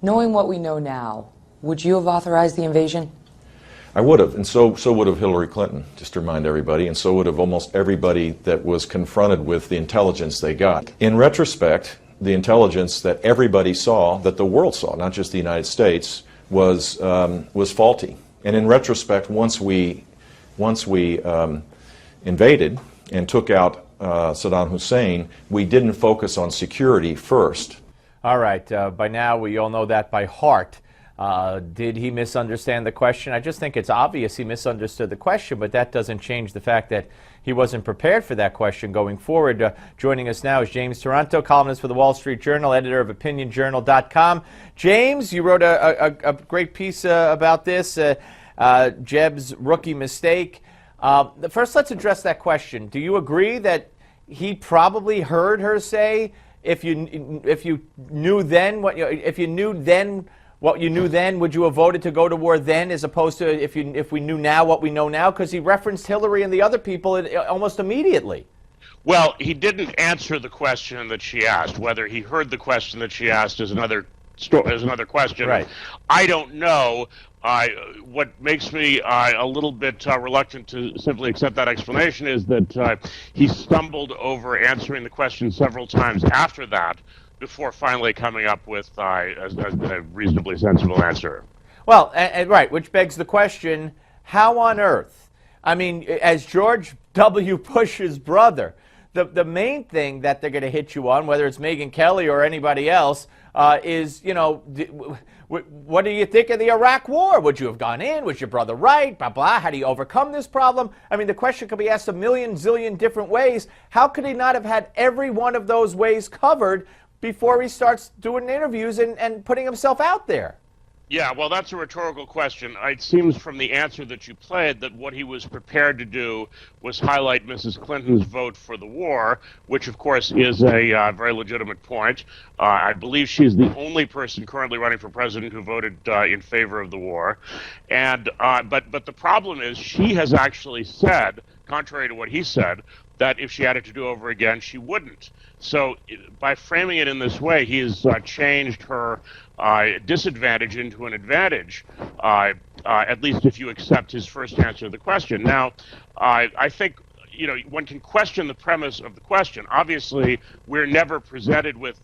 Knowing what we know now, would you have authorized the invasion? I would have, and so would have Hillary Clinton, just to remind everybody, and so would have almost everybody that was confronted with the intelligence they got. In retrospect, the intelligence that everybody saw, that the world saw, not just the United States, was faulty. And in retrospect, once we invaded and took out Saddam Hussein, we didn't focus on security first. All right, by now we all know that by heart. Did he misunderstand the question? I just think it's obvious he misunderstood the question, but that doesn't change the fact that he wasn't prepared for that question going forward. Joining us now is James Taranto, columnist for the Wall Street Journal, editor of OpinionJournal.com. James, you wrote a great piece about this, Jeb's rookie mistake. First, let's address that question. Do you agree that he probably heard her say, if you knew then what you knew then, would you have voted to go to war then, as opposed to if we knew now what we know now? Because he referenced Hillary and the other people almost immediately. Well, he didn't answer the question that she asked. Whether he heard the question that she asked is another question. Right. I don't know. What makes me a little bit reluctant to simply accept that explanation is that he stumbled over answering the question several times after that, before finally coming up with a reasonably sensible answer. Well, right, which begs the question, how on earth? I mean, as George W. Bush's brother, the main thing that they're going to hit you on, whether it's Megyn Kelly or anybody else, is, you know, what do you think of the Iraq War? Would you have gone in? Was your brother right? Blah, blah. How do you overcome this problem? I mean, the question could be asked a million, zillion different ways. How could he not have had every one of those ways covered before he starts doing interviews and putting himself out there? Yeah, well, that's a rhetorical question. It seems from the answer that you played that what he was prepared to do was highlight Mrs. Clinton's vote for the war, which, of course, is a very legitimate point. I believe she's the only person currently running for president who voted in favor of the war. And but the problem is she has actually said, contrary to what he said, that if she had it to do over again, she wouldn't. So by framing it in this way, he has changed her disadvantage into an advantage, at least if you accept his first answer to the question. Now, I think, you know, one can question the premise of the question. Obviously, we're never presented with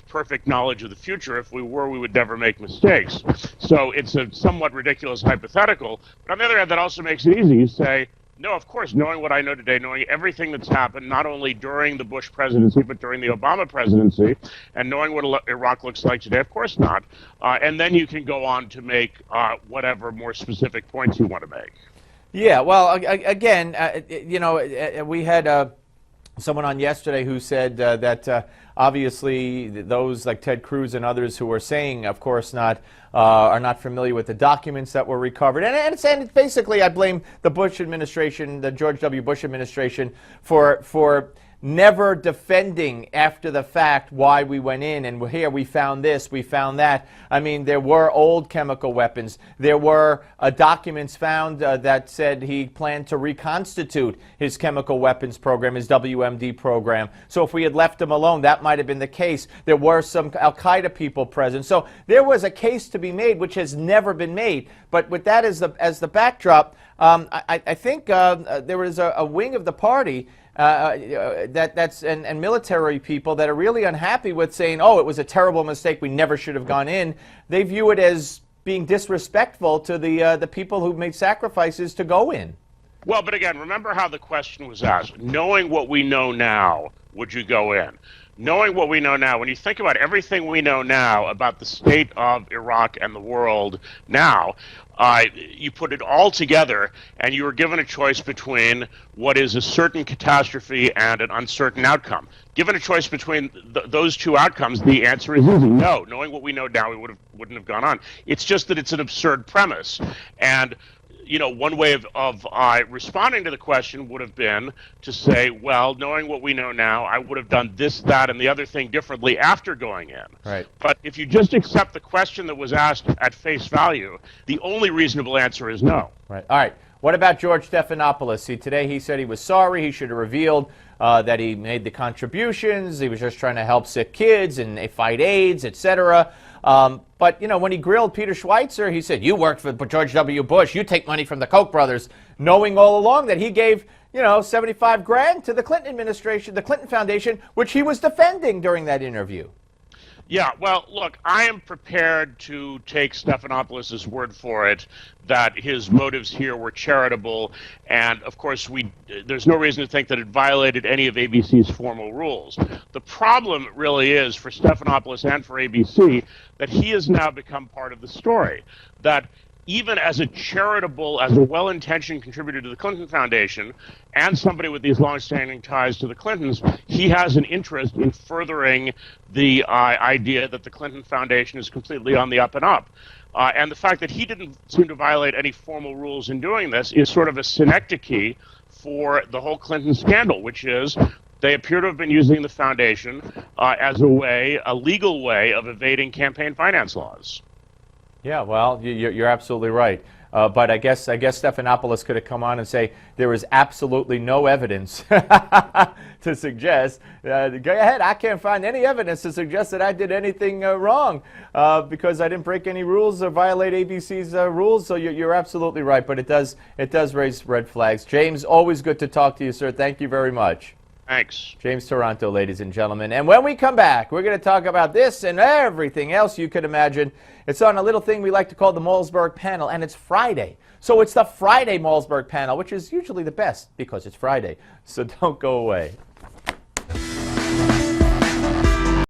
perfect knowledge of the future. If we were, we would never make mistakes. So it's a somewhat ridiculous hypothetical. But on the other hand, that also makes it easy. You say, no, of course, knowing what I know today, knowing everything that's happened, not only during the Bush presidency, but during the Obama presidency, and knowing what Iraq looks like today, of course not. And then you can go on to make whatever more specific points you want to make. Yeah, well, again, you know, we had someone on yesterday who said that obviously those like Ted Cruz and others who are saying, of course, are not familiar with the documents that were recovered. And basically, I blame the Bush administration, the George W. Bush administration, for never defending after the fact why we went in and here we found this, we found that. I mean, there were old chemical weapons. There were documents found that said he planned to reconstitute his chemical weapons program, his WMD program. So if we had left him alone, that might have been the case. There were some Al-Qaeda people present. So there was a case to be made, which has never been made. But with that as the backdrop, I think there was a wing of the party and military people that are really unhappy with saying, oh, it was a terrible mistake, we never should have gone in. They view it as being disrespectful to the people who made sacrifices to go in. Well, but again, remember how the question was asked. Knowing what we know now, would you go in? Knowing what we know now, when you think about everything we know now about the state of Iraq and the world now, you put it all together and you were given a choice between what is a certain catastrophe and an uncertain outcome. Given a choice between those two outcomes, the answer is easy. No. Knowing what we know now, we wouldn't have gone on. It's just that it's an absurd premise. And you know, one way of responding to the question would have been to say, well, knowing what we know now, I would have done this, that, and the other thing differently after going in. Right. But if you just accept the question that was asked at face value, the only reasonable answer is no. Right. All right. What about George Stephanopoulos? Today he said he was sorry. He should have revealed that he made the contributions. He was just trying to help sick kids and fight AIDS, etc. But, you know, when he grilled Peter Schweitzer, he said, you worked for George W. Bush. You take money from the Koch brothers, knowing all along that he gave, you know, 75 grand to the Clinton administration, the Clinton Foundation, which he was defending during that interview. Yeah, well, look, I am prepared to take Stephanopoulos' word for it that his motives here were charitable, and of course there's no reason to think that it violated any of ABC's formal rules. The problem really is for Stephanopoulos and for ABC that he has now become part of the story, that even as a well-intentioned contributor to the Clinton Foundation and somebody with these long-standing ties to the Clintons, he has an interest in furthering the idea that the Clinton Foundation is completely on the up and up. And the fact that he didn't seem to violate any formal rules in doing this is sort of a synecdoche for the whole Clinton scandal, which is they appear to have been using the foundation as a legal way of evading campaign finance laws. Yeah, well, you're absolutely right. But I guess Stephanopoulos could have come on and say there is absolutely no evidence to suggest. Go ahead, I can't find any evidence to suggest that I did anything wrong because I didn't break any rules or violate ABC's rules. So you're absolutely right. But it does raise red flags. James, always good to talk to you, sir. Thank you very much. Thanks. James Taranto, ladies and gentlemen. And when we come back, we're going to talk about this and everything else you could imagine. It's on a little thing we like to call the Malzberg panel, and it's Friday. So it's the Friday Malzberg panel, which is usually the best because it's Friday. So don't go away.